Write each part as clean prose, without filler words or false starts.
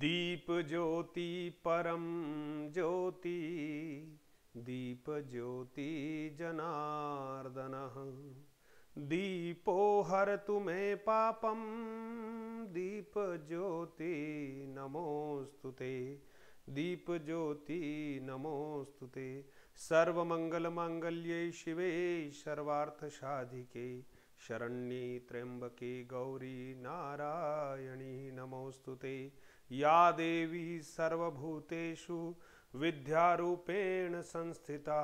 दीप ज्योति परम ज्योति, दीप ज्योति जनार्दनः। दीपो हरतु मे पापम, दीप ज्योति नमोस्तुते, दीप ज्योति नमोस्तुते। सर्वमंगल मांगल्ये शिवे सर्वार्थ साधिके, शरण्ये त्र्यंबके गौरी नारायणी नमोस्तुते। या देवी सर्वभूतेषु विद्यारूपेण संस्थिता,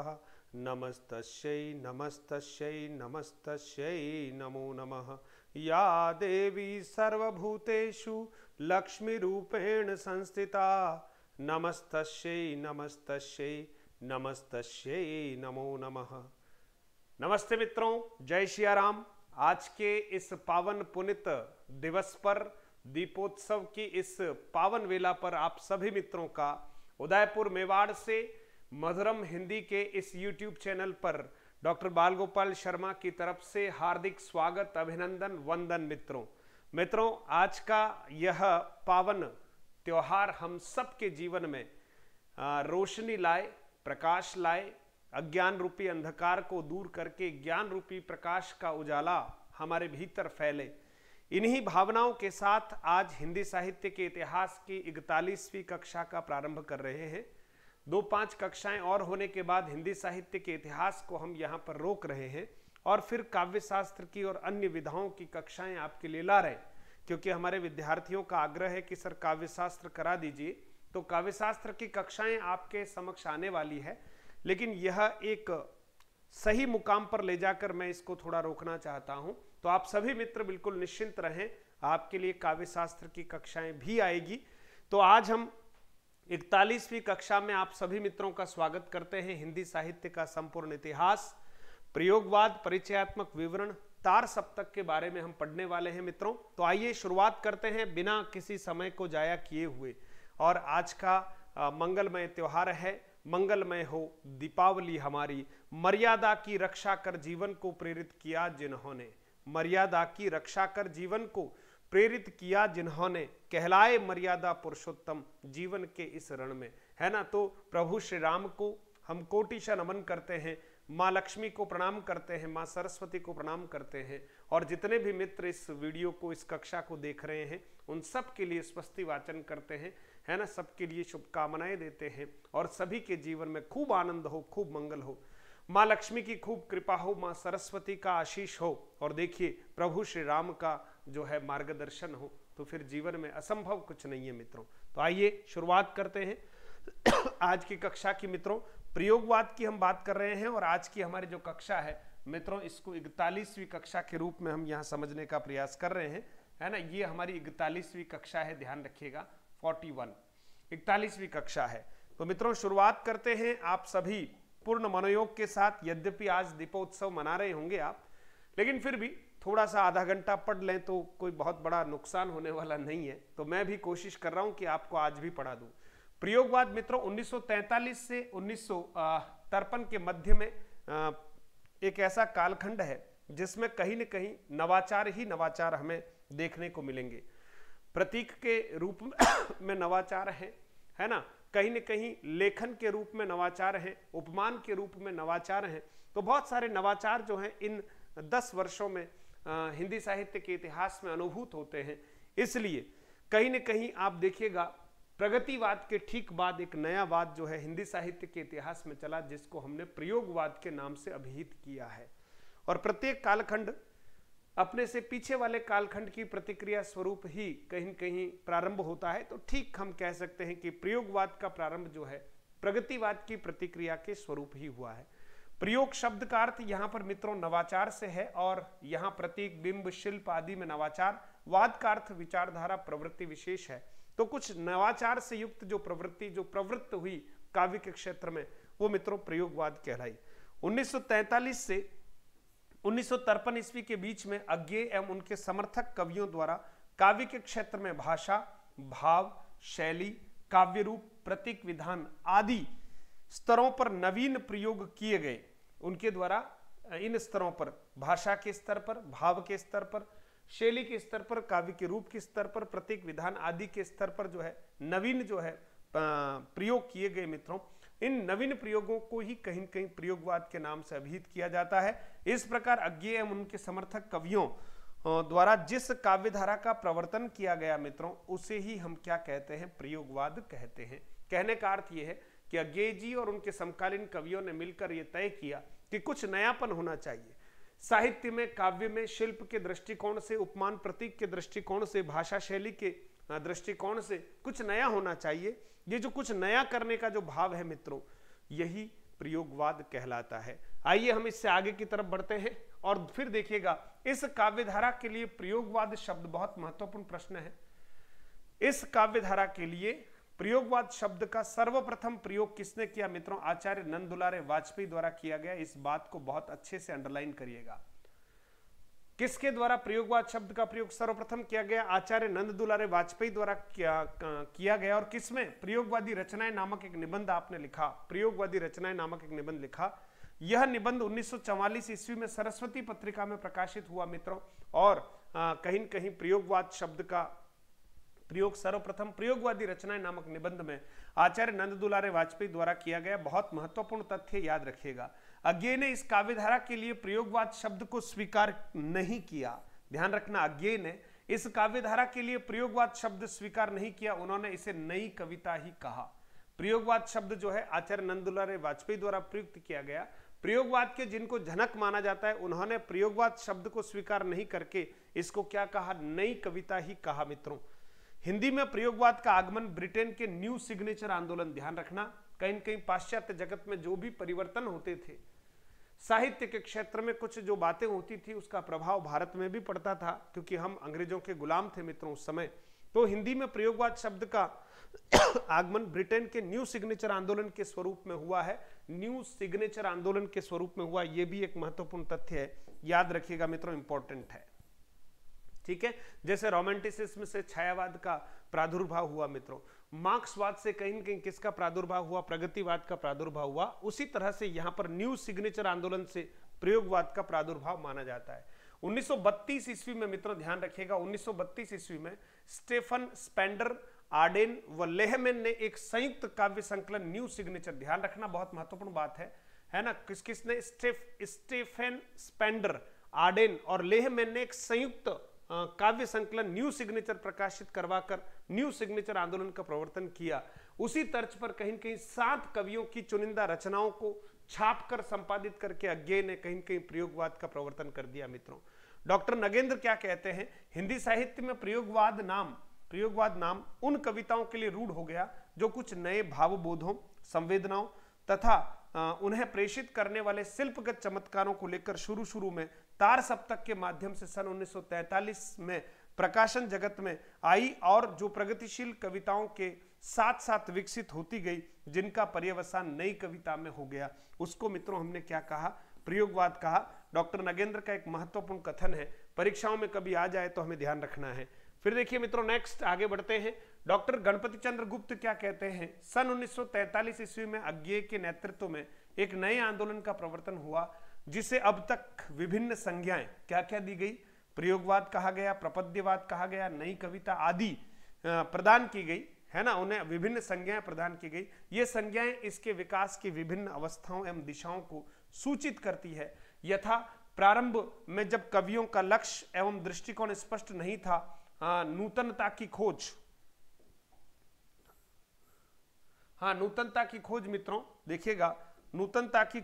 नमस्तस्यै नमस्तस्यै नमस्तस्यै नमो नमः। या देवी सर्वभूतेषु लक्ष्मीरूपेण संस्थिता, नमस्तस्यै नमस्तस्यै नमस्तस्यै नमो नमः। नमस्ते मित्रों, जय सिया राम। आज के इस पावन पुनित दिवस पर, दीपोत्सव की इस पावन वेला पर आप सभी मित्रों का उदयपुर मेवाड़ से मधुरम हिंदी के इस YouTube चैनल पर डॉक्टर बाल गोपाल शर्मा की तरफ से हार्दिक स्वागत, अभिनंदन, वंदन। मित्रों आज का यह पावन त्योहार हम सबके जीवन में रोशनी लाए, प्रकाश लाए, अज्ञान रूपी अंधकार को दूर करके ज्ञान रूपी प्रकाश का उजाला हमारे भीतर फैले। इन्हीं भावनाओं के साथ आज हिंदी साहित्य के इतिहास की 41वीं कक्षा का प्रारंभ कर रहे हैं। 2-5 कक्षाएं और होने के बाद हिंदी साहित्य के इतिहास को हम यहाँ पर रोक रहे हैं और फिर काव्य शास्त्र की और अन्य विधाओं की कक्षाएं आपके लिए ला रहे हैं, क्योंकि हमारे विद्यार्थियों का आग्रह है कि सर काव्य शास्त्र करा दीजिए। तो काव्य शास्त्र की कक्षाएं आपके समक्ष आने वाली है, लेकिन यह एक सही मुकाम पर ले जाकर मैं इसको थोड़ा रोकना चाहता हूं। तो आप सभी मित्र बिल्कुल निश्चिंत रहें, आपके लिए काव्य शास्त्र की कक्षाएं भी आएगी। तो आज हम 41वीं कक्षा में आप सभी मित्रों का स्वागत करते हैं। हिंदी साहित्य का संपूर्ण इतिहास, प्रयोगवाद, परिचयात्मक विवरण, तार सप्तक के बारे में हम पढ़ने वाले हैं मित्रों। तो आइए शुरुआत करते हैं बिना किसी समय को जाया किए हुए। और आज का मंगलमय त्योहार है। मंगलमय हो दीपावली हमारी, मर्यादा की रक्षा कर जीवन को प्रेरित किया जिन्होंने, मर्यादा की रक्षा कर जीवन को प्रेरित किया जिन्होंने, कहलाए मर्यादा पुरुषोत्तम जीवन के इस रण में, है ना। तो प्रभु श्री राम को हम कोटिशा नमन करते हैं, माँ लक्ष्मी को प्रणाम करते हैं, माँ सरस्वती को प्रणाम करते हैं, और जितने भी मित्र इस वीडियो को, इस कक्षा को देख रहे हैं, उन सब के लिए स्वस्ति वाचन करते हैं, है ना। सबके लिए शुभकामनाएं देते हैं और सभी के जीवन में खूब आनंद हो, खूब मंगल हो, माँ लक्ष्मी की खूब कृपा हो, माँ सरस्वती का आशीष हो, और देखिए प्रभु श्री राम का जो है मार्गदर्शन हो, तो फिर जीवन में असंभव कुछ नहीं है मित्रों। तो आइए शुरुआत करते हैं आज की कक्षा की। मित्रों प्रयोगवाद की हम बात कर रहे हैं और आज की हमारी जो कक्षा है मित्रों, इसको 41वीं कक्षा के रूप में हम यहाँ समझने का प्रयास कर रहे हैं, है ना। ये हमारी 41वीं कक्षा है, ध्यान रखिएगा, 41 41वीं कक्षा है। तो मित्रों शुरुआत करते हैं आप सभी पूर्ण मनोयोग के साथ। यद्यपि आज दीपोत्सव मना रहे होंगे आप, लेकिन फिर भी थोड़ा सा आधा घंटा पढ़ लें तो कोई बहुत बड़ा नुकसान होने वाला नहीं है। तो मैं भी कोशिश कर रहा हूं कि आपको आज भी पढ़ा दूं। प्रयोगवाद मित्रों 1943 से 1953 के मध्य में एक ऐसा कालखंड है जिसमें कहीं न कहीं नवाचार ही नवाचार हमें देखने को मिलेंगे। प्रतीक के रूप में नवाचार है ना, कहीं न कहीं लेखन के रूप में नवाचार है, उपमान के रूप में नवाचार है। तो बहुत सारे नवाचार जो हैं इन 10 वर्षों में हिंदी साहित्य के इतिहास में अनुभूत होते हैं। इसलिए कहीं न कहीं आप देखिएगा प्रगतिवाद के ठीक बाद एक नया वाद जो है हिंदी साहित्य के इतिहास में चला, जिसको हमने प्रयोगवाद के नाम से अभिहित किया है। और प्रत्येक कालखंड अपने से पीछे वाले कालखंड की प्रतिक्रिया स्वरूप ही कहीं न कहीं प्रारंभ होता है। तो ठीक हम कह सकते हैं कि प्रयोगवाद का प्रारंभ जो है प्रगतिवाद की प्रतिक्रिया के स्वरूप ही हुआ है। प्रयोग शब्द का अर्थ यहाँ पर मित्रों नवाचार से है, और यहाँ प्रतीक, बिंब, शिल्प आदि में नवाचार। वाद का अर्थ विचारधारा, प्रवृत्ति विशेष है। तो कुछ नवाचार से युक्त जो प्रवृत्ति जो प्रवृत्त हुई काव्य के क्षेत्र में, वो मित्रों प्रयोगवाद कहलाई। 1943 से 1953 ईस्वी के बीच में अज्ञेय एवं उनके समर्थक कवियों द्वारा काव्य के क्षेत्र में भाषा, भाव, शैली, काव्य रूप, प्रतीक विधान आदि स्तरों पर नवीन प्रयोग किए गए। उनके द्वारा इन स्तरों पर, भाषा के स्तर पर, भाव के स्तर पर, शैली के स्तर पर, काव्य के रूप के स्तर पर, प्रतीक विधान आदि के स्तर पर जो है नवीन जो है प्रयोग किए गए मित्रों, इन नवीन प्रयोगों को ही कहीं कहीं प्रयोगवाद के नाम से अभिहित किया जाता है। इस प्रकार अज्ञेय एवं उनके समर्थक कवियों द्वारा जिस काव्यधारा का प्रवर्तन किया गया मित्रों, उसे ही हम क्या कहते हैं, प्रयोगवाद कहते हैं। कहने का अर्थ यह है कि अज्ञेय जी और उनके समकालीन कवियों ने मिलकर यह तय किया कि कुछ नयापन होना चाहिए साहित्य में, काव्य में, शिल्प के दृष्टिकोण से, उपमान प्रतीक के दृष्टिकोण से, भाषा शैली के दृष्टिकोण से कुछ नया होना चाहिए। ये जो कुछ नया करने का जो भाव है मित्रों, यही प्रयोगवाद कहलाता है। आइए हम इससे आगे की तरफ बढ़ते हैं और फिर देखिएगा इस काव्यधारा के लिए प्रयोगवाद शब्द बहुत महत्वपूर्ण प्रश्न है। इस काव्यधारा के लिए प्रयोगवाद शब्द का सर्वप्रथम प्रयोग किसने किया मित्रों? आचार्य नंद दुलारे वाजपेयी द्वारा किया गया। इस बात को बहुत अच्छे से अंडरलाइन करिएगा। किसके द्वारा प्रयोगवाद शब्द का प्रयोग सर्वप्रथम किया गया? आचार्य नंद दुलारे वाजपेयी द्वारा किया गया। और किसमें? प्रयोगवादी रचनाएं नामक एक निबंध आपने लिखा, प्रयोगवादी रचनाएं नामक एक निबंध लिखा। यह निबंध 1944 ईस्वी में सरस्वती पत्रिका में प्रकाशित हुआ मित्रों। और कहीं कहीं प्रयोगवाद शब्द का प्रयोग सर्वप्रथम प्रयोगवादी रचनाएं नामक निबंध में आचार्य नंद दुलारे वाजपेयी द्वारा किया गया। बहुत महत्वपूर्ण तथ्य याद रखिएगा। अज्ञेय ने इस काव्यधारा के लिए प्रयोगवाद शब्द को स्वीकार नहीं किया। ध्यान रखना, अज्ञेय ने इस काव्यधारा के लिए प्रयोगवाद शब्द स्वीकार नहीं किया, उन्होंने इसे नई कविता ही कहा। प्रयोगवाद शब्द जो है आचार्य नंद दुलारे वाजपेयी द्वारा प्रयुक्त किया गया। प्रयोगवाद के जिनको जनक माना जाता है, उन्होंने प्रयोगवाद शब्द को स्वीकार नहीं करके इसको क्या कहा? नई कविता ही कहा मित्रों। हिंदी में प्रयोगवाद का आगमन ब्रिटेन के न्यू सिग्नेचर आंदोलन, ध्यान रखना, कहीं कहीं पाश्चात्य जगत में जो भी परिवर्तन होते थे, साहित्य के क्षेत्र में कुछ जो बातें होती थी, उसका प्रभाव भारत में भी पड़ता था, क्योंकि हम अंग्रेजों के गुलाम थे मित्रों उस समय। तो हिंदी में प्रयोगवाद शब्द का आगमन ब्रिटेन के न्यू सिग्नेचर आंदोलन के स्वरूप में हुआ है। न्यू सिग्नेचर आंदोलन के स्वरूप में हुआ, यह भी एक महत्वपूर्ण तथ्य है, याद रखिएगा मित्रों, इंपॉर्टेंट है। ठीक है, जैसे रोमांटिसिज्म से छायावाद का प्रादुर्भाव हुआ मित्रों, मार्क्सवाद से कहीं कहीं किसका प्रादुर्भाव हुआ? प्रगतिवाद का प्रादुर्भाव हुआ। उसी तरह से यहां पर न्यू सिग्नेचर आंदोलन से प्रयोगवाद का प्रादुर्भाव माना जाता है। 1932 ईस्वी में मित्रों ध्यान रखिएगा, 1932 ईस्वी में स्टेफन स्पेंडर, आर्डेन व लेहमैन ने एक संयुक्त काव्य संकलन न्यू सिग्नेचर, ध्यान रखना बहुत महत्वपूर्ण बात है ना, किसने? स्टेफन स्पेंडर, आर्डेन और लेहमैन ने एक संयुक्त काव्य संकलन न्यू सिग्नेचर प्रकाशित करवाकर न्यू सिग्नेचर आंदोलन का प्रवर्तन किया। उसी तर्ज पर कहीं कहीं 7 कवियों की चुनिंदा रचनाओं को छापकर संपादित करके अज्ञेय ने कहीं कहीं प्रयोगवाद का प्रवर्तन कर दिया मित्रों। डॉक्टर नगेंद्र क्या कहते हैं? हिंदी साहित्य में प्रयोगवाद नाम उन कविताओं के लिए रूढ़ हो गया जो कुछ नए भावबोधों, संवेदनाओं तथा उन्हें प्रेषित करने वाले शिल्पगत चमत्कारों को लेकर शुरू में तार सप्तक के माध्यम से सन 1943 में प्रकाशन जगत में आई और जो प्रगतिशील कविताओं के साथ साथ विकसित होती गई, जिनका पर्यवसान नई कविता में हो गया, उसको मित्रों हमने क्या कहा? प्रयोगवाद कहा। डॉक्टर नगेंद्र का एक महत्वपूर्ण कथन है, परीक्षाओं में कभी आ जाए तो हमें ध्यान रखना है। फिर देखिए मित्रों, नेक्स्ट आगे बढ़ते हैं। डॉक्टर गणपति चंद्र गुप्त क्या कहते हैं? सन 1943 ईस्वी में अज्ञेय के नेतृत्व में एक नए आंदोलन का प्रवर्तन हुआ, जिसे अब तक विभिन्न संज्ञाएं क्या क्या दी गई? प्रयोगवाद कहा गया, प्रपद्यवाद कहा गया, नई कविता आदि प्रदान की गई, है ना, उन्हें विभिन्न संज्ञाएं प्रदान की गई। ये संज्ञाएं इसके विकास की विभिन्न अवस्थाओं एवं दिशाओं को सूचित करती है। यथा प्रारंभ में जब कवियों का लक्ष्य एवं दृष्टिकोण स्पष्ट नहीं था, नूतनता की खोज, नूतनता की खोज मित्रों देखिएगा, नूतनता की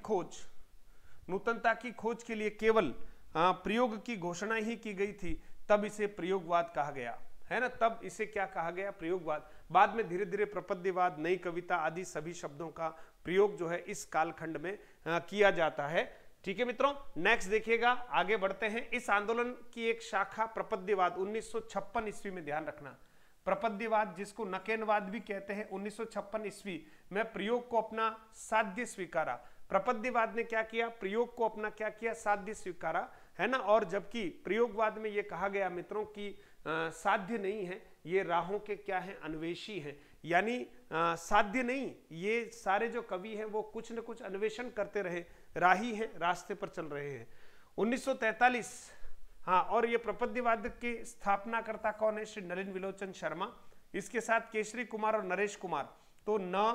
खोज के लिए केवल प्रयोग की घोषणा ही की गई थी, तब इसे प्रयोगवाद कहा गया, है ना, तब इसे क्या कहा गया? प्रयोगवाद। बाद में धीरे धीरे प्रपद्यवाद, नई कविता आदि सभी शब्दों का प्रयोग जो है इस कालखंड में किया जाता है। ठीक है मित्रों, नेक्स्ट देखिएगा, आगे बढ़ते हैं। इस आंदोलन की एक शाखा प्रपद्यवाद 1956 ईस्वी में, ध्यान रखना, प्रपद्यवाद जिसको नकेनवाद भी कहते हैं, 1956 ईस्वी में प्रयोग को अपना साध्य स्वीकारा। प्रपद्यवाद ने क्या किया? प्रयोग को अपना क्या किया? साध्य स्वीकारा, है ना। और जबकि प्रयोगवाद में ये कहा गया मित्रों की साध्य नहीं है, ये राहों के क्या है? अन्वेषी हैं, यानी साध्य नहीं, ये सारे जो कवि हैं वो कुछ न कुछ अन्वेषण करते रहे, राही हैं, रास्ते पर चल रहे हैं। 1943 हाँ, और ये प्रपद्यवाद के स्थापनाकर्ता कौन है? श्री नलिन विलोचन शर्मा। इसके साथ केशरी कुमार और नरेश कुमार, तो न,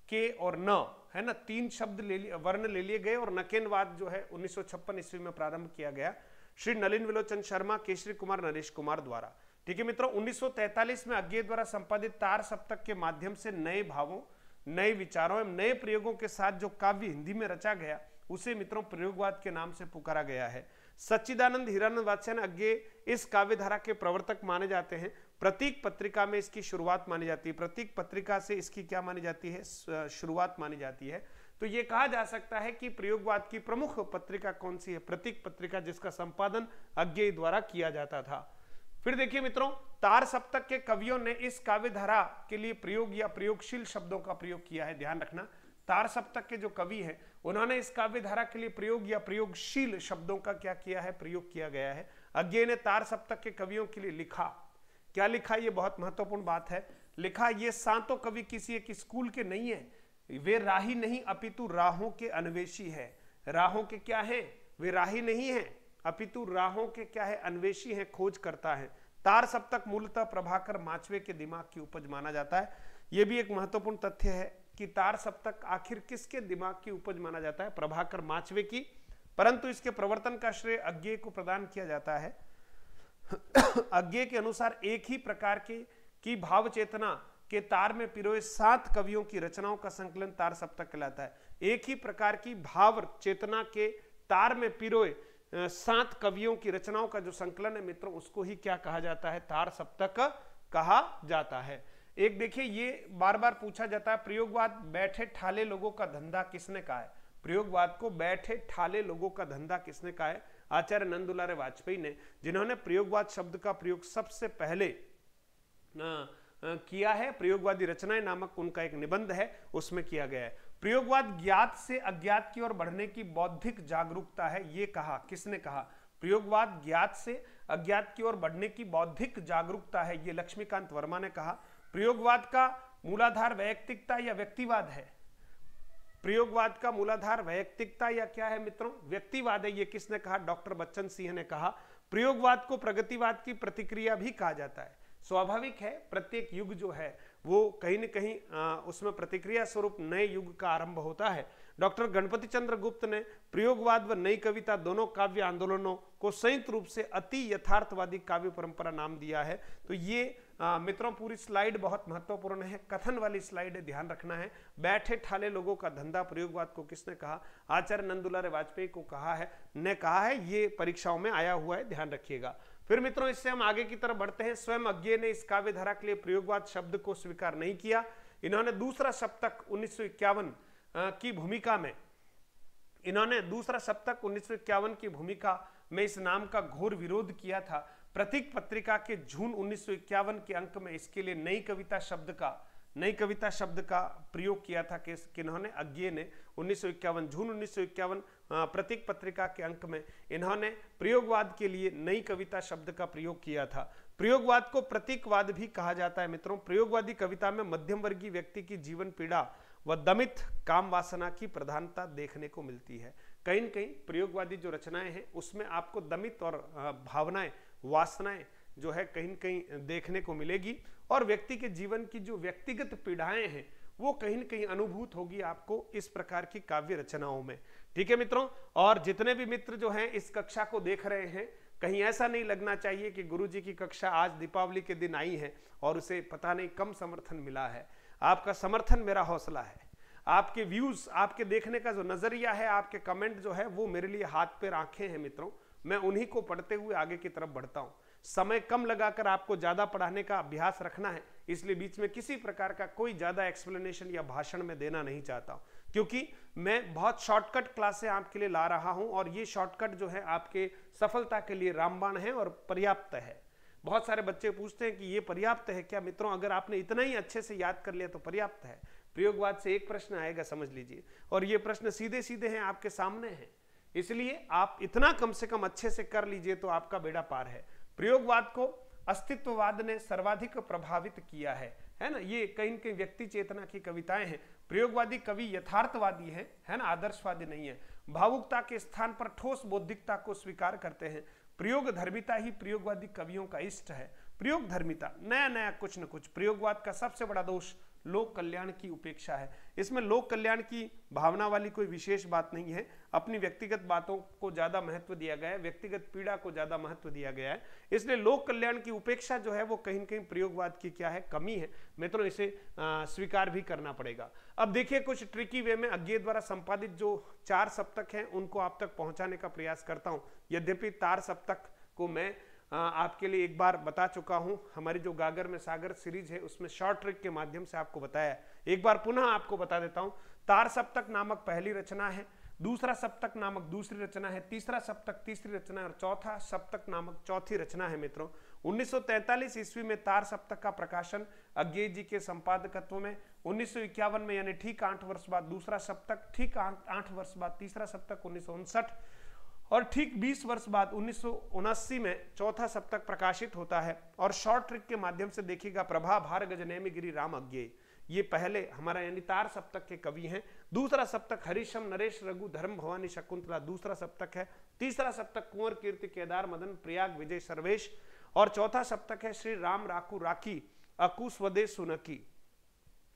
के और न, है ना, 3 शब्द वर्ण ले लिए गए, और नकेनवाद जो है 1956 ईस्वी में प्रारंभ किया गया श्री नलिन विलोचन शर्मा, केशरी कुमार, नरेश कुमार द्वारा। ठीक है मित्रों, 1943 में अज्ञेय द्वारा संपादित तार सप्तक के माध्यम से नए भावों, नए विचारों एवं नए प्रयोगों के साथ जो काव्य हिंदी में रचा गया उसे मित्रों प्रयोगवाद के नाम से पुकारा गया है। सच्चिदानंद हिरानंद वात्स्यायन अज्ञेय इस काव्य धारा के प्रवर्तक माने जाते हैं। प्रतीक पत्रिका में इसकी शुरुआत मानी जाती है। प्रतीक पत्रिका से इसकी क्या मानी जाती है? शुरुआत मानी जाती है। तो ये कहा जा सकता है कि प्रयोगवाद की प्रमुख पत्रिका कौन सी है? प्रतीक पत्रिका, जिसका संपादन अज्ञेय द्वारा किया जाता था। फिर देखिए मित्रों, तार सप्तक के कवियों ने इस काव्य धारा के लिए प्रयोग या प्रयोगशील शब्दों का प्रयोग किया है। ध्यान रखना, तार सप्तक के जो कवि हैं उन्होंने इस काव्य धारा के लिए प्रयोग या प्रयोगशील शब्दों का क्या किया है? प्रयोग किया गया है। अज्ञेय ने तार सप्तक के कवियों के लिए लिखा, क्या लिखा? ये बहुत महत्वपूर्ण बात है। लिखा, ये सांतों कवि किसी एक स्कूल के नहीं है, वे राही नहीं अपितु राहों के अन्वेषी है। राहों के क्या है? वे राही नहीं है अपितु राहों के क्या है? अन्वेषी है, खोज करता है। तार सप्तक मूलतः प्रभाकर माचवे के दिमाग की उपज माना जाता है। यह भी एक महत्वपूर्ण तथ्य है कि तार सप्तक आखिर किसके दिमाग की उपज माना जाता है? प्रभाकर माचवे की, परंतु इसके प्रवर्तन का श्रेय अज्ञेय को प्रदान किया जाता है। अज्ञेय के अनुसार एक ही प्रकार की भाव चेतना के तार में पिरोए 7 कवियों की रचनाओं का संकलन तार सप्तक कहलाता है। एक ही प्रकार की भाव चेतना के तार में पिरोए 7 कवियों की रचनाओं का जो संकलन है मित्रों, उसको ही क्या कहा जाता है? तार सप्तक कहा जाता है। एक देखिए, ये बार बार पूछा जाता है, प्रयोगवाद बैठे ठाले लोगों का धंधा किसने कहा है? प्रयोगवाद को बैठे ठाले लोगों का धंधा किसने कहा है? आचार्य नंद दुलारे वाजपेयी ने, जिन्होंने प्रयोगवाद शब्द का प्रयोग सबसे पहले किया है। प्रयोगवादी रचनाएं नामक उनका एक निबंध है, उसमें किया गया है। प्रयोगवाद ज्ञात से अज्ञात की ओर बढ़ने की बौद्धिक जागरूकता है, ये कहा, किसने कहा? प्रयोगवाद ज्ञात से अज्ञात की ओर बढ़ने की बौद्धिक जागरूकता है, ये लक्ष्मीकांत वर्मा ने कहा। प्रयोगवाद का मूलाधार वैयक्तिकता या व्यक्तिवाद है। प्रयोगवाद का मूलाधार वैयक्तिकता या क्या है मित्रों? व्यक्तिवाद है, ये किसने कहा? डॉक्टर बच्चन सिंह ने कहा। प्रयोगवाद को प्रगतिवाद की प्रतिक्रिया भी कहा जाता है। स्वाभाविक है, प्रत्येक युग जो है वो कहीं न कहीं उसमें प्रतिक्रिया स्वरूप नए युग का आरंभ होता है। डॉक्टर गणपति चंद्र गुप्त ने प्रयोगवाद व नई कविता दोनों काव्य आंदोलनों को संयुक्त रूप से अति यथार्थवादी काव्य परंपरा नाम दिया है। तो ये मित्रों पूरी स्लाइड बहुत महत्वपूर्ण है, कथन वाली स्लाइड है, ध्यान रखना है। बैठे ठाले लोगों का धंधा प्रयोगवाद को किसने कहा? आचार्य नंद दुलारे वाजपेयी को कहा है, ने कहा है। ये परीक्षाओं में आया हुआ है, ध्यान रखिएगा। फिर मित्रों इससे हम आगे की तरफ बढ़ते हैं। स्वयं अज्ञेय ने इस काव्य धारा के लिए प्रयोगवाद शब्द को स्वीकार नहीं किया। इन्होंने दूसरा सप्तक 1951 की भूमिका में, इन्होंने दूसरा सप्तक 1951 की भूमिका में इस नाम का घोर विरोध किया था। प्रतीक पत्रिका के जून 1951 के अंक में इसके लिए नई कविता शब्द का प्रयोग किया था। किन्होंने? अज्ञेय ने। 1951 जून 1951 प्रतीक पत्रिका के अंक में इन्होंने प्रयोगवाद के लिए नई कविता शब्द का प्रयोग किया था। प्रयोगवाद को प्रतीकवाद भी कहा जाता है मित्रों। प्रयोगवादी कविता में मध्यम वर्गीय व्यक्ति की जीवन पीड़ा व दमित काम वासना की प्रधानता देखने को मिलती है। कहीं न कहीं प्रयोगवादी जो रचनाएं हैं उसमें आपको दमित और भावनाएं, वासनाएं जो है कहीं न कहीं देखने को मिलेगी, और व्यक्ति के जीवन की जो व्यक्तिगत पीड़ाएं हैं वो कहीं न कहीं अनुभूत होगी आपको इस प्रकार की काव्य रचनाओं में। ठीक है मित्रों, और जितने भी मित्र जो हैं इस कक्षा को देख रहे हैं, कहीं ऐसा नहीं लगना चाहिए कि गुरुजी की कक्षा आज दीपावली के दिन आई है और उसे पता नहीं कम समर्थन मिला है। आपका समर्थन मेरा हौसला है, आपके व्यूज, आपके देखने का जो नजरिया है, आपके कमेंट जो है वो मेरे लिए हाथ पैर आंखें हैं मित्रों। मैं उन्हीं को पढ़ते हुए आगे की तरफ बढ़ता हूं। समय कम लगाकर आपको ज्यादा पढ़ाने का अभ्यास रखना है, इसलिए बीच में किसी प्रकार का कोई ज्यादा एक्सप्लेनेशन या भाषण में देना नहीं चाहता हूं, क्योंकि मैं बहुत शॉर्टकट क्लासें आपके लिए ला रहा हूं और ये शॉर्टकट जो है आपके सफलता के लिए रामबाण है और पर्याप्त है। बहुत सारे बच्चे पूछते हैं कि ये पर्याप्त है क्या? मित्रों अगर आपने इतना ही अच्छे से याद कर लिया तो पर्याप्त है। प्रयोगवाद से एक प्रश्न आएगा, समझ लीजिए, और ये प्रश्न सीधे सीधे हैं, आपके सामने हैं, इसलिए आप इतना कम से कम अच्छे से कर लीजिए तो आपका बेड़ा पार है। प्रयोगवाद को अस्तित्ववाद ने सर्वाधिक प्रभावित किया है ना। ये कहीं न कहीं व्यक्ति चेतना की कविताएं हैं, प्रयोगवादी कवि यथार्थवादी है ना, आदर्शवादी नहीं है। भावुकता के स्थान पर ठोस बौद्धिकता को स्वीकार करते हैं। प्रयोग धर्मिता ही प्रयोगवादी कवियों का इष्ट है। प्रयोग धर्मिता, नया नया कुछ न कुछ। प्रयोगवाद का सबसे बड़ा दोष लोक कल्याण की उपेक्षा है। इसमें लोक कल्याण की भावना वाली कोई विशेष बात नहीं है, अपनी व्यक्तिगत बातों को ज्यादा महत्व दिया गया है, व्यक्तिगत पीड़ा को ज्यादा महत्व दिया गया है। इसलिए लोक कल्याण की उपेक्षा जो है वो कहीं न कहीं प्रयोगवाद की क्या है, कमी है। मित्रों इसे स्वीकार भी करना पड़ेगा। अब देखिए कुछ ट्रिकी वे में अज्ञे द्वारा संपादित जो 4 सप्तक हैं उनको आप तक पहुंचाने का प्रयास करता हूं। यद्यपि तार सप्तक को मैं आपके लिए एक बार बता चुका हूं, हमारी जो गागर में सागर सीरीज है उसमें शॉर्ट ट्रिक के माध्यम से आपको बताया। एक बार पुनः आपको बता देता हूं। तार सप्तक नामक पहली रचना है, दूसरा सप्तक नामक दूसरी रचना है, तीसरा सप्तक तीसरी रचना है और चौथा सप्तक नामक चौथी रचना है। मित्रों 1943 ईस्वी में तार सप्तक का प्रकाशन अज्ञे जी के संपादकत्व में, 1951 में यानी ठीक 8 वर्ष बाद दूसरा सप्तक, ठीक 8 वर्ष बाद तीसरा सप्तक 1959 और ठीक 20 वर्ष बाद 1979 में चौथा सप्तक प्रकाशित होता है। और शॉर्ट ट्रिक के माध्यम से देखिएगा, प्रभा भार गज नेमि गिरि राम अज्ञे, ये पहले हमारा यानी तार सप्तक के कवि हैं। दूसरा सप्तक हरिशम नरेश रघु धर्म भवानी शकुंतला दूसरा सप्तक है। तीसरा सप्तक कुंवर कीर्ति केदार मदन प्रयाग विजय सर्वेश और चौथा सप्तक है श्री राम राकू राखी अकु स्वदेश सुनकी।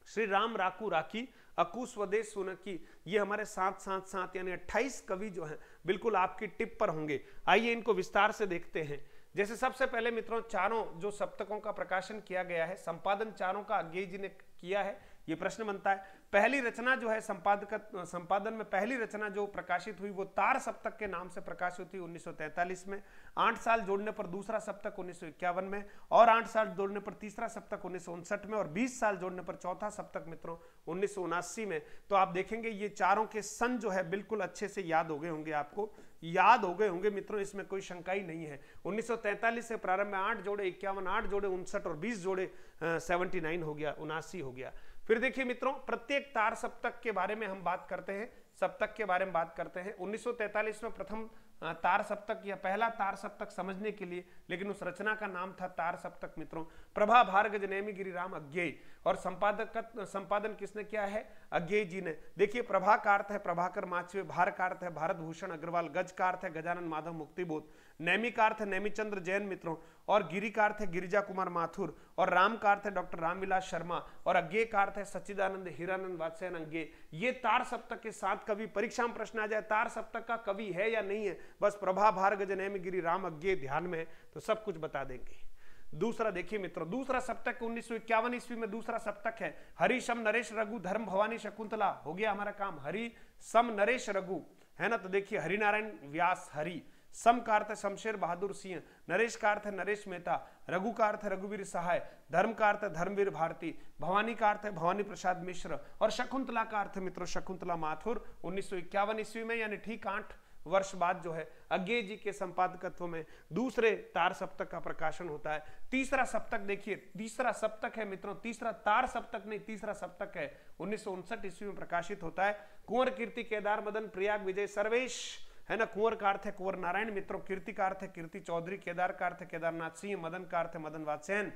श्री राम राकू राखी अकु स्वदेश सुनकी, ये हमारे साथ यानी 28 कवि जो हैं बिल्कुल आपकी टिप पर होंगे। आइए इनको विस्तार से देखते हैं। जैसे सबसे पहले मित्रों चारों जो सप्तकों का प्रकाशन किया गया है, संपादन चारों का अज्ञे जी ने किया है, ये प्रश्न बनता है। पहली रचना जो है संपादन में पहली रचना जो प्रकाशित हुई वो तार सप्तक के नाम से प्रकाशित हुई 1943 में। 8 साल जोड़ने पर दूसरा सप्तक 1951 में और 8 साल जोड़ने पर तीसरा सप्तक 1959 में और 20 साल जोड़ने पर चौथा सप्तक मित्रों 1979 में। तो आप देखेंगे ये चारों के सन जो है बिल्कुल अच्छे से याद हो गए होंगे, आपको याद हो गए होंगे मित्रों, इसमें कोई शंका ही नहीं है। 1943 से प्रारंभ में 8 जोड़े 51, 8 जोड़े 59 और 20 जोड़े 79 हो गया, 79 हो गया। फिर देखिए मित्रों प्रत्येक तार सप्तक के बारे में हम बात करते हैं, सप्तक के बारे में बात करते हैं। 1943 में प्रथम तार सप्तक या पहला तार सप्तक समझने के लिए, लेकिन उस रचना का नाम था तार सप्तक मित्रों। प्रभा भार गज नेमि गिरि राम अज्ञे और संपादन किसने किया है, अज्ञे जी ने। देखिए प्रभा का अर्थ है प्रभाकर माचवे, भार का अर्थ है भारत भूषण अग्रवाल, गज का अर्थ है गजानन माधव मुक्तिबोध, नेमि का अर्थ है नेमिचंद्र जैन मित्रों और गिरि का अर्थ है गिरिजा कुमार माथुर और राम का अर्थ है डॉक्टर रामविलास शर्मा और अज्ञे का अर्थ है सच्चिदानंद हीरानंद वात्स्यायन अज्ञे। ये तार सप्तक के 7 कवि। परीक्षा में प्रश्न आ जाए तार सप्तक का कवि है या नहीं है, बस प्रभा भार गज नेमि गिरि राम अज्ञे ध्यान में तो सब कुछ बता देंगे। दूसरा देखिए मित्रों, दूसरा सप्तक 1951 ईस्वी में दूसरा सप्तक है हरि सम नरेश रघु धर्म भवानी शकुंतला। हो गया हमारा काम, हरि सम नरेश रघु है ना। तो देखिए हरिनारायण व्यास हरि, सम का अर्थ है शमशेर बहादुर सिंह, नरेश का अर्थ है नरेश मेहता, रघु का अर्थ है रघुवीर सहाय, धर्म का अर्थ है धर्मवीर भारती, भवानी का अर्थ है भवानी प्रसाद मिश्र और शकुंतला का अर्थ है मित्रों शकुंतला माथुर। 1951 ईस्वी में यानी ठीक 8 वर्ष बाद जो है अज्ञे जी के संपादकत्व में दूसरे तार सप्तक का प्रकाशन होता है। तीसरा सप्तक देखिए, तीसरा सप्तक है मित्रों, तीसरा तार सप्तक नहीं तीसरा सप्तक है, 1959 ईस्वी में प्रकाशित होता है। कुंवर कीर्ति केदार मदन प्रयाग विजय सर्वेश है ना। कुंवर का अर्थ है कुंवर नारायण मित्रों, कीर्ति का अर्थ है कीर्ति चौधरी, केदार का अर्थ है केदारनाथ सिंह, मदन का अर्थ है मदन वात्स्यायन,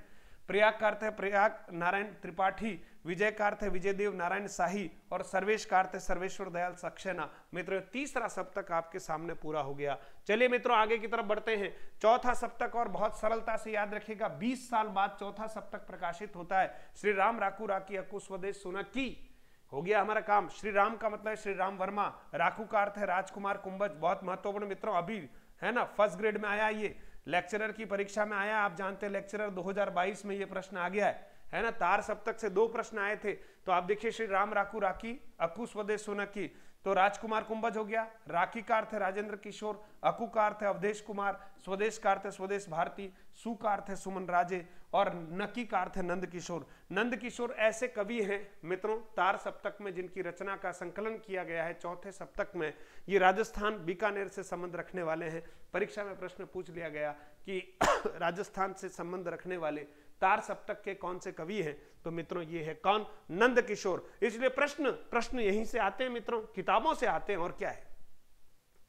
प्रयाग का अर्थ है प्रयाग नारायण त्रिपाठी, विजय का अर्थ है विजयदेव नारायण शाही और सर्वेश का अर्थ है सर्वेश्वर दयाल सक्सेना। मित्रों तीसरा सप्तक आपके सामने पूरा हो गया। चलिए मित्रों आगे की तरफ बढ़ते हैं। चौथा सप्तक और बहुत सरलता से याद रखिएगा, 20 साल बाद चौथा सप्तक प्रकाशित होता है। श्री राम राकू राकी अकु स्वदेश सुनकी, हो गया हमारा काम। श्री राम का मतलब है श्री राम वर्मा, राकू का अर्थ है राजकुमार कुंभज, बहुत महत्वपूर्ण मित्रों, अभी है ना फर्स्ट ग्रेड में आया, ये लेक्चरर की परीक्षा में आया। आप जानते हैं लेक्चरर 2022 में ये प्रश्न आ गया है ना। तार सप्तक से 2 प्रश्न आए थे, तो आप देखिए श्री राम राकू राकी अकु स्वदेश सुनकी, तो राजकुमार कुंभज हो गया, राखी का अर्थ है राजेंद्र किशोर, अकु का अर्थ है अवधेश कुमार, स्वदेश का अर्थ है स्वदेश भारती, सु का अर्थ है सुमन राजे और नकी का अर्थ है नंद किशोर। नंद किशोर ऐसे कवि हैं मित्रों तार सप्तक में जिनकी रचना का संकलन किया गया है चौथे सप्तक में। ये राजस्थान बीकानेर से संबंध रखने वाले हैं। परीक्षा में प्रश्न पूछ लिया गया कि राजस्थान से संबंध रखने वाले तार सप्तक के कौन से कवि हैं, तो मित्रों ये है कौन, नंद किशोर। इसलिए प्रश्न यहीं से आते हैं मित्रों, किताबों से आते हैं और क्या है।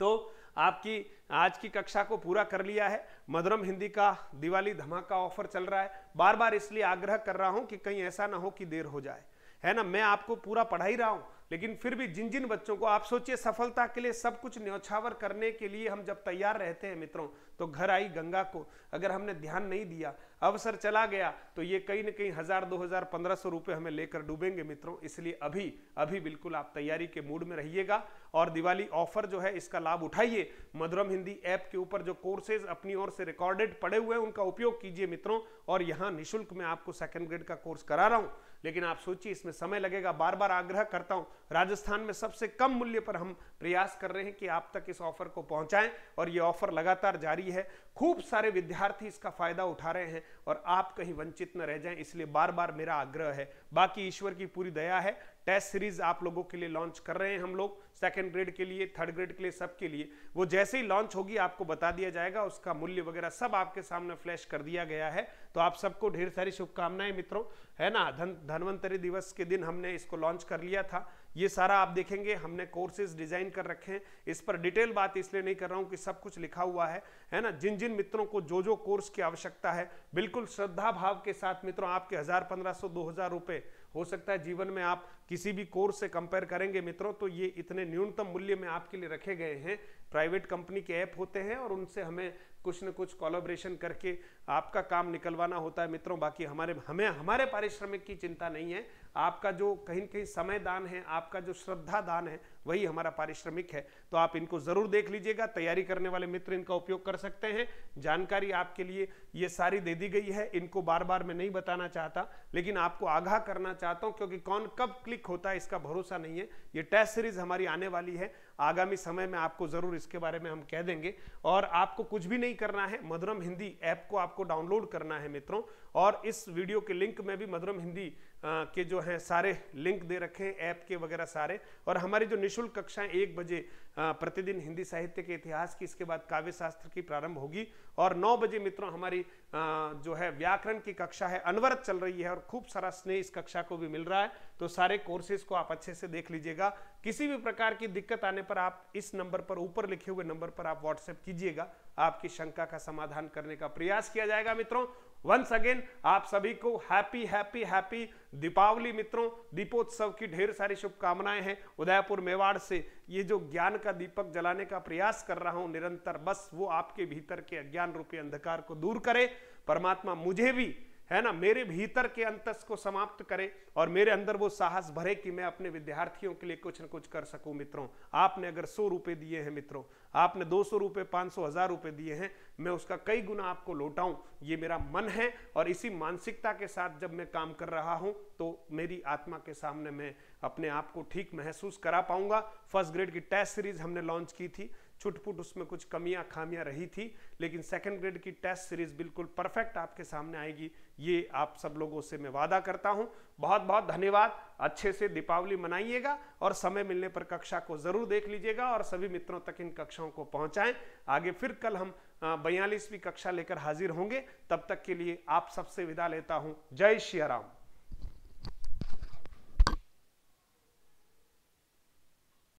तो आपकी आज की कक्षा को पूरा कर लिया है। मधुरम हिंदी का दिवाली धमाका ऑफर चल रहा है, बार बार इसलिए आग्रह कर रहा हूं कि कहीं ऐसा ना हो कि देर हो जाए, है ना, मैं आपको पूरा पढ़ा ही रहा हूं, लेकिन फिर भी जिन जिन बच्चों को, आप सोचिए सफलता के लिए सब कुछ न्यौछावर करने के लिए हम जब तैयार रहते हैं मित्रों, तो घर आई गंगा को अगर हमने ध्यान नहीं दिया, अवसर चला गया, तो ये कहीं ना कहीं 1000, 2000, 1500 रुपए हमें लेकर डूबेंगे मित्रों। इसलिए अभी अभी बिल्कुल आप तैयारी के मूड में रहिएगा और दिवाली ऑफर जो है इसका लाभ उठाइए। मधुरम हिंदी ऐप के ऊपर जो कोर्सेज अपनी ओर से रिकॉर्डेड पड़े हुए हैं उनका उपयोग कीजिए मित्रों। और यहाँ निःशुल्क मैं आपको सेकंड ग्रेड का कोर्स करा रहा हूं, लेकिन आप सोचिए इसमें समय लगेगा। बार बार आग्रह करता हूं, राजस्थान में सबसे कम मूल्य पर हम प्रयास कर रहे हैं कि आप तक इस ऑफर को पहुंचाएं और ये ऑफर लगातार जारी है। खूब सारे विद्यार्थी इसका फायदा उठा रहे हैं और आप कहीं वंचित न रह जाएं, इसलिए बार बार मेरा आग्रह है। बाकी ईश्वर की पूरी दया है, टेस्ट सीरीज आप लोगों के लिए लॉन्च कर रहे हैं हम लोग, सेकंड ग्रेड के लिए, थर्ड ग्रेड के लिए, सबके लिए। वो जैसे ही लॉन्च होगी आपको बता दिया जाएगा, उसका मूल्य वगैरह सब आपके सामने फ्लैश कर दिया गया है। तो आप सबको ढेर सारी शुभकामनाएं मित्रों, है ना। धन्वंतरि दिवस के दिन हमने इसको लॉन्च कर लिया था। ये सारा आप देखेंगे हमने कोर्सेज डिजाइन कर रखे हैं, इस पर डिटेल बात इसलिए नहीं कर रहा हूं कि सब कुछ लिखा हुआ है ना। जिन जिन मित्रों को जो जो कोर्स की आवश्यकता है, बिल्कुल श्रद्धा भाव के साथ मित्रों, आपके 1000, 1500, 2000 रुपए हो सकता है जीवन में आप किसी भी कोर्स से कंपेयर करेंगे मित्रों, तो ये इतने न्यूनतम मूल्य में आपके लिए रखे गए हैं। प्राइवेट कंपनी के ऐप होते हैं और उनसे हमें कुछ न कुछ कोलैबोरेशन करके आपका काम निकलवाना होता है मित्रों। बाकी हमारे पारिश्रमिक की चिंता नहीं है, आपका जो कहीं न कहीं समय दान है, आपका जो श्रद्धा दान है, वही हमारा पारिश्रमिक है। तो आप इनको जरूर देख लीजिएगा, तैयारी करने वाले मित्र इनका उपयोग कर सकते हैं। जानकारी आपके लिए ये सारी दे दी गई है, इनको बार बार मैं नहीं बताना चाहता, लेकिन आपको आगाह करना चाहता हूं, क्योंकि कौन कब क्लिक होता है इसका भरोसा नहीं है। ये टेस्ट सीरीज हमारी आने वाली है, आगामी समय में आपको जरूर इसके बारे में हम कह देंगे। और आपको कुछ भी नहीं करना है, मधुरम हिंदी ऐप को आपको डाउनलोड करना है मित्रों। और इस वीडियो के लिंक में भी मधुरम हिंदी के जो है सारे लिंक दे रखे हैं, ऐप के वगैरह सारे। और हमारी जो निःशुल्क कक्षाएं 1 बजे प्रतिदिन हिंदी साहित्य के इतिहास की, इसके बाद काव्य शास्त्र की प्रारंभ होगी। और 9 बजे मित्रों हमारी जो है व्याकरण की कक्षा है, अनवरत चल रही है और खूब सारा स्नेह इस कक्षा को भी मिल रहा है। तो सारे कोर्सेज को आप अच्छे से देख लीजिएगा। किसी भी प्रकार की दिक्कत आने पर आप इस नंबर पर, ऊपर लिखे हुए नंबर पर आप व्हाट्सएप कीजिएगा, आपकी शंका का समाधान करने का प्रयास किया जाएगा मित्रों। वंस अगेन आप सभी को हैप्पी हैप्पी हैप्पी दीपावली मित्रों। दीपोत्सव की ढेर सारी शुभकामनाएं हैं। उदयपुर मेवाड़ से ये जो ज्ञान का दीपक जलाने का प्रयास कर रहा हूं निरंतर, बस वो आपके भीतर के अज्ञान रूपी अंधकार को दूर करे। परमात्मा मुझे भी, है ना, मेरे भीतर के अंतस को समाप्त करे और मेरे अंदर वो साहस भरे कि मैं अपने विद्यार्थियों के लिए कुछ न कुछ कर सकूं मित्रों। आपने अगर 100 रुपए दिए हैं मित्रों, आपने 200 रुपए, 500, 1000 रुपए दिए हैं, मैं उसका कई गुना आपको लौटाऊं, ये मेरा मन है। और इसी मानसिकता के साथ जब मैं काम कर रहा हूं तो मेरी आत्मा के सामने मैं अपने आप को ठीक महसूस करा पाऊंगा। फर्स्ट ग्रेड की टेस्ट सीरीज हमने लॉन्च की थी, छुटपुट उसमें कुछ कमियां खामियां रही थी, लेकिन सेकंड ग्रेड की टेस्ट सीरीज बिल्कुल परफेक्ट आपके सामने आएगी, ये आप सब लोगों से मैं वादा करता हूं। बहुत बहुत धन्यवाद। अच्छे से दीपावली मनाइएगा और समय मिलने पर कक्षा को जरूर देख लीजिएगा और सभी मित्रों तक इन कक्षाओं को पहुंचाएं। आगे फिर कल हम 42वीं कक्षा लेकर हाजिर होंगे। तब तक के लिए आप सबसे विदा लेता हूं। जय श्री राम।